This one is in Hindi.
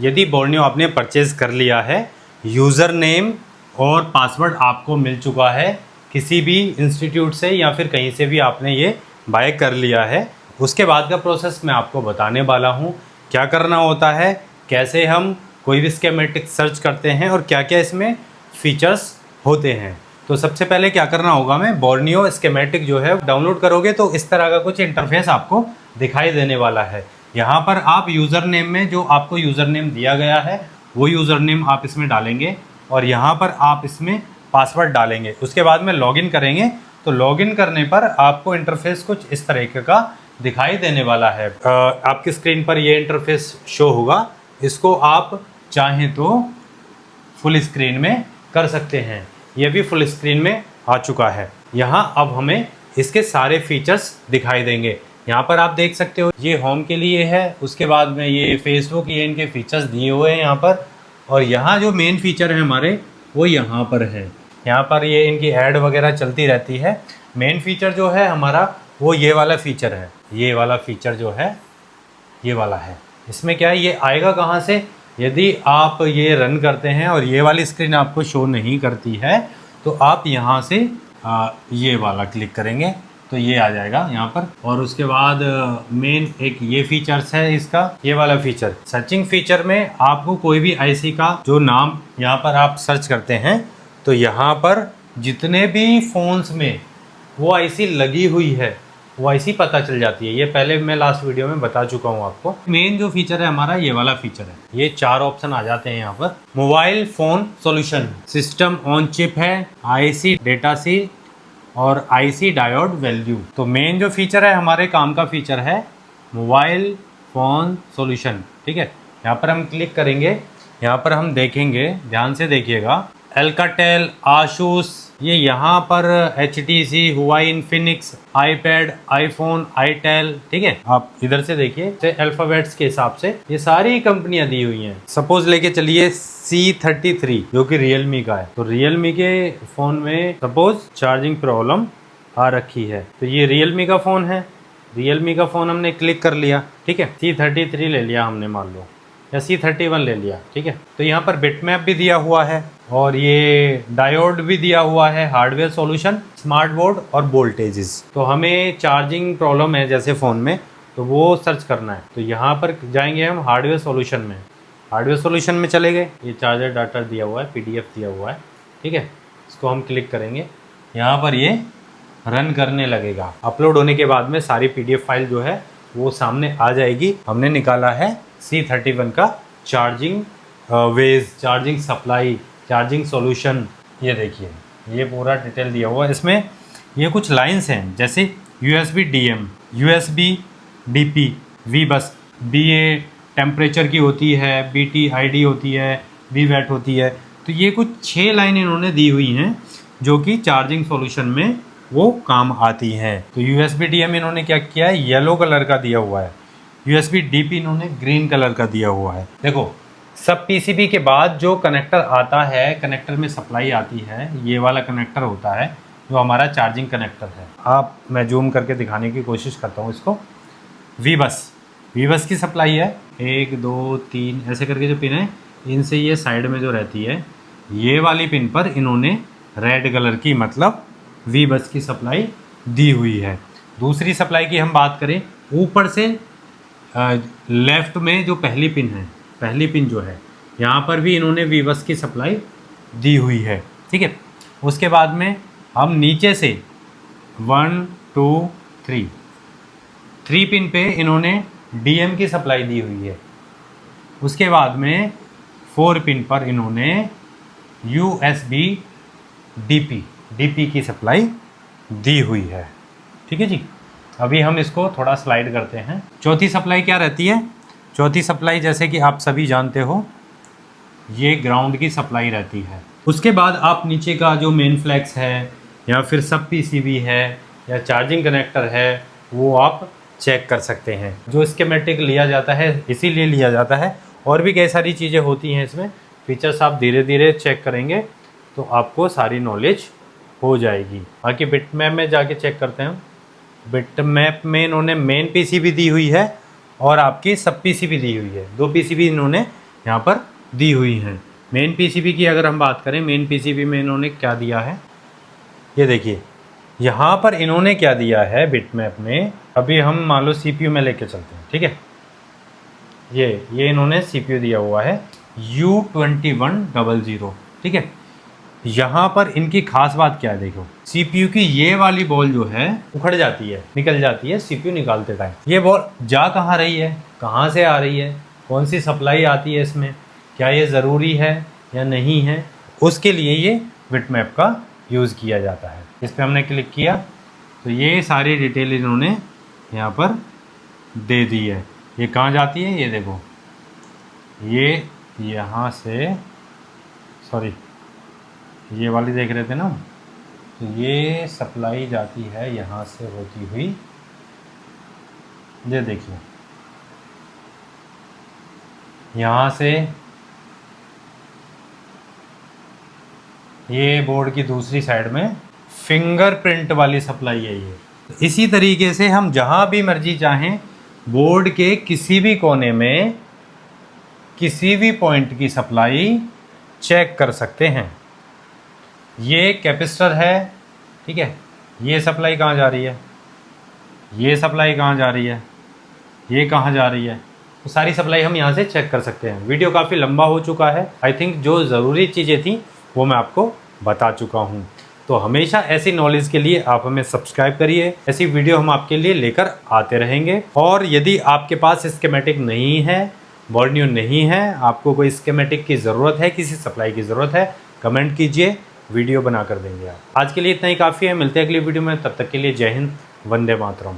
यदि बोर्नियो आपने परचेज़ कर लिया है, यूज़र नेम और पासवर्ड आपको मिल चुका है किसी भी इंस्टीट्यूट से या फिर कहीं से भी आपने ये बाय कर लिया है, उसके बाद का प्रोसेस मैं आपको बताने वाला हूँ। क्या करना होता है, कैसे हम कोई भी स्कीमेटिक सर्च करते हैं और क्या क्या इसमें फीचर्स होते हैं। तो सबसे पहले क्या करना होगा, मैं बोर्नियो स्कीमेटिक जो है डाउनलोड करोगे तो इस तरह का कुछ इंटरफेस आपको दिखाई देने वाला है। यहाँ पर आप यूज़र नेम में जो आपको यूज़र नेम दिया गया है वो यूज़र नेम आप इसमें डालेंगे और यहाँ पर आप इसमें पासवर्ड डालेंगे। उसके बाद में लॉगिन करेंगे तो लॉगिन करने पर आपको इंटरफेस कुछ इस तरीके का दिखाई देने वाला है। आपकी स्क्रीन पर ये इंटरफेस शो होगा। इसको आप चाहें तो फुल स्क्रीन में कर सकते हैं। ये भी फुल स्क्रीन में आ चुका है। यहाँ अब हमें इसके सारे फीचर्स दिखाई देंगे। यहाँ पर आप देख सकते हो ये होम के लिए है, उसके बाद में ये फेसबुक, ये इनके फीचर्स दिए हुए हैं यहाँ पर। और यहाँ जो मेन फीचर है हमारे वो यहाँ पर है। यहाँ पर ये इनकी ऐड वगैरह चलती रहती है। मेन फीचर जो है हमारा वो ये वाला फीचर है। ये वाला फीचर जो है ये वाला है। इसमें क्या है, ये आएगा कहाँ से, यदि आप ये रन करते हैं और ये वाली स्क्रीन आपको शो नहीं करती है तो आप यहाँ से ये वाला क्लिक करेंगे तो ये आ जाएगा यहाँ पर। और उसके बाद मेन एक ये फीचर्स है इसका, ये वाला फीचर सर्चिंग फीचर में आपको कोई भी आईसी का जो नाम यहाँ पर आप सर्च करते हैं तो यहाँ पर जितने भी फ़ोन्स में वो आईसी लगी हुई है वो आईसी पता चल जाती है। ये पहले मैं लास्ट वीडियो में बता चुका हूँ आपको। मेन जो फीचर है हमारा ये वाला फीचर है। ये 4 ऑप्शन आ जाते हैं यहाँ पर। Mobile phone solution, system on chip है, आईसी डेटा सी और आईसी डायोड वैल्यू। तो मेन जो फीचर है हमारे काम का फीचर है मोबाइल फ़ोन सॉल्यूशन। ठीक है, यहाँ पर हम क्लिक करेंगे। यहाँ पर हम देखेंगे, ध्यान से देखिएगा, एल्काटेल, आसूस, ये यहाँ पर HTC, हुआई, इन्फिनिक्स, आईपैड, आईफोन, आईटेल। ठीक है, आप इधर से देखिए अल्फ़ाबेट्स के हिसाब से ये सारी कंपनियां दी हुई हैं। सपोज लेके चलिए C33 जो कि रियलमी का है। तो रियलमी के फ़ोन में सपोज चार्जिंग प्रॉब्लम आ रखी है तो ये रियलमी का फ़ोन है। रियलमी का फ़ोन हमने क्लिक कर लिया। ठीक है, C33 ले लिया हमने मान लो, या C31 ले लिया। ठीक है, तो यहाँ पर बिटमैप भी दिया हुआ है और ये डायोड भी दिया हुआ है, हार्डवेयर सॉल्यूशन, स्मार्ट बोर्ड और वोल्टेजेस। तो हमें चार्जिंग प्रॉब्लम है जैसे फ़ोन में तो वो सर्च करना है तो यहाँ पर जाएंगे हम हार्डवेयर सॉल्यूशन में। हार्डवेयर सॉल्यूशन में चले गए, ये चार्जर डाटा दिया हुआ है, PDF दिया हुआ है। ठीक है, इसको हम क्लिक करेंगे, यहाँ पर ये रन करने लगेगा। अपलोड होने के बाद में सारी PDF फाइल जो है वो सामने आ जाएगी। हमने निकाला है C31 का चार्जिंग वेज, चार्जिंग सप्लाई, चार्जिंग सॉल्यूशन। ये देखिए ये पूरा डिटेल दिया हुआ है। इसमें ये कुछ लाइंस हैं जैसे USB DM, USB DP, VBus, BA temperature की होती है, BT ID होती है, VWAT होती है। तो ये कुछ 6 लाइन इन्होंने दी हुई हैं जो कि चार्जिंग सॉल्यूशन में वो काम आती हैं। तो USB DM इन्होंने क्या किया है, येलो कलर का दिया हुआ है। USB DP इन्होंने ग्रीन कलर का दिया हुआ है। देखो सब PCB के बाद जो कनेक्टर आता है, कनेक्टर में सप्लाई आती है, ये वाला कनेक्टर होता है जो हमारा चार्जिंग कनेक्टर है। मैं जूम करके दिखाने की कोशिश करता हूँ इसको। VBus की सप्लाई है, 1 2 3 ऐसे करके जो पिन है इनसे ये साइड में जो रहती है ये वाली पिन पर इन्होंने रेड कलर की मतलब VBus की सप्लाई दी हुई है। दूसरी सप्लाई की हम बात करें, ऊपर से लेफ्ट में जो पहली पिन है, पहली पिन जो है यहाँ पर भी इन्होंने VBus की सप्लाई दी हुई है। ठीक है, उसके बाद में हम नीचे से 1 2 3 पिन पे इन्होंने DM की सप्लाई दी हुई है। उसके बाद में 4 पिन पर इन्होंने USB DP की सप्लाई दी हुई है। ठीक है जी, अभी हम इसको थोड़ा स्लाइड करते हैं। चौथी सप्लाई क्या रहती है, चौथी सप्लाई जैसे कि आप सभी जानते हो ये ग्राउंड की सप्लाई रहती है। उसके बाद आप नीचे का जो मेन फ्लैक्स है या फिर सब PCB है या चार्जिंग कनेक्टर है वो आप चेक कर सकते हैं। जो स्कीमेटिक लिया जाता है इसीलिए लिया जाता है, और भी कई सारी चीज़ें होती हैं इसमें। फीचर्स आप धीरे धीरे चेक करेंगे तो आपको सारी नॉलेज हो जाएगी। बाकी बिटमैप में जाके चेक करते हैं। बिटमैप में इन्होंने मेन PCB दी हुई है और आपकी सब PCB दी हुई है। 2 PCB इन्होंने यहाँ पर दी हुई हैं। मेन पीसीबी की अगर हम बात करें, मेन पीसीबी में इन्होंने क्या दिया है, ये देखिए यहाँ पर इन्होंने क्या दिया है बिटमैप में। अभी हम मान लो सीपीयू में लेके चलते हैं, ठीक है। ये इन्होंने सीपीयू दिया हुआ है U2100, ठीक है। यहाँ पर इनकी खास बात क्या है, देखो सीपीयू की ये वाली बॉल जो है उखड़ जाती है, निकल जाती है सीपीयू निकालते टाइम। ये बॉल जा कहाँ रही है, कहाँ से आ रही है, कौन सी सप्लाई आती है इसमें, क्या ये ज़रूरी है या नहीं है, उसके लिए ये बिटमैप का यूज़ किया जाता है। इस पर हमने क्लिक किया तो ये सारी डिटेल इन्होंने यहाँ पर दे दी है। ये कहाँ जाती है, ये देखो, ये यहाँ से, सॉरी ये वाली देख रहे थे ना, तो ये सप्लाई जाती है यहाँ से होती हुई, ये देखिए यहाँ से ये बोर्ड की दूसरी साइड में फिंगरप्रिंट वाली सप्लाई है ये। इसी तरीके से हम जहाँ भी मर्जी चाहें बोर्ड के किसी भी कोने में किसी भी पॉइंट की सप्लाई चेक कर सकते हैं। ये कैपेसिटर है, ठीक है, ये सप्लाई कहाँ जा रही है, ये सप्लाई कहाँ जा रही है, ये कहाँ जा रही है, तो सारी सप्लाई हम यहाँ से चेक कर सकते हैं। वीडियो काफ़ी लंबा हो चुका है, आई थिंक जो ज़रूरी चीज़ें थी वो मैं आपको बता चुका हूँ। तो हमेशा ऐसी नॉलेज के लिए आप हमें सब्सक्राइब करिए, ऐसी वीडियो हम आपके लिए लेकर आते रहेंगे। और यदि आपके पास स्कीमेटिक नहीं है, बोर्ड न्यू नहीं है, आपको कोई स्कीमेटिक की ज़रूरत है, किसी सप्लाई की ज़रूरत है, कमेंट कीजिए, वीडियो बना कर देंगे आप। आज के लिए इतना ही काफ़ी है, मिलते हैं अगली वीडियो में, तब तक के लिए जय हिंद, वंदे मातरम।